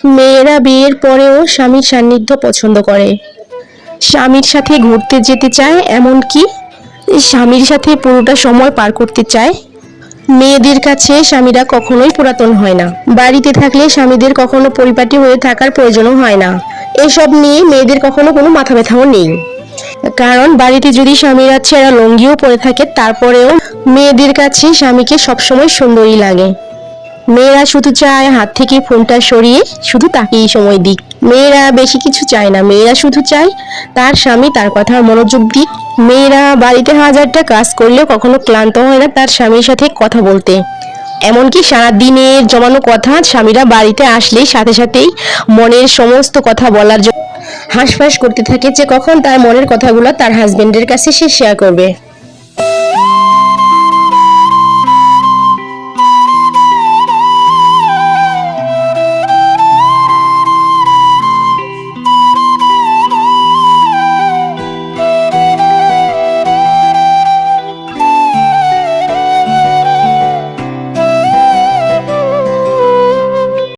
মেয়েরা বিয়ের পরেও স্বামীর সান্নিধ্য পছন্দ করে, স্বামীর সাথে ঘুরতে যেতে চায়, এমনকি স্বামীর সাথে পুরোটা সময় পার করতে চায়। মেয়েদের কাছে স্বামীরা কখনোই পুরাতন হয় না। বাড়িতে থাকলে স্বামীদের কখনো পরিপাটি হয়ে থাকার প্রয়োজনও হয় না। এসব নিয়ে মেয়েদের কখনো কোনো মাথা ব্যথাও নেই। কারণ বাড়িতে যদি স্বামীরা ছেঁড়া লুঙ্গিও পরে থাকে, তারপরেও মেয়েদের কাছে স্বামীকে সবসময় সুন্দরই লাগে। মেয়েরা শুধু চায় হাত থেকে ফোনটা সরিয়ে শুধু তাকেই সময় দিক। মেয়েরা বেশি কিছু চায় না, মেয়েরা শুধু চায় তার স্বামী তার কথা মনোযোগ দিক। মেয়েরা বাড়িতে হাজারটা কাজ করলেও কখনো ক্লান্ত হয় না তার স্বামীর সাথে কথা বলতে। এমনকি সারাদিনের জমানো কথা স্বামীরা বাড়িতে আসলেই সাথে সাথেই মনের সমস্ত কথা বলার জন্য হাঁসফাঁস করতে থাকে যে কখন তার মনের কথাগুলো তার হাজবেন্ডের কাছে সে শেয়ার করবে।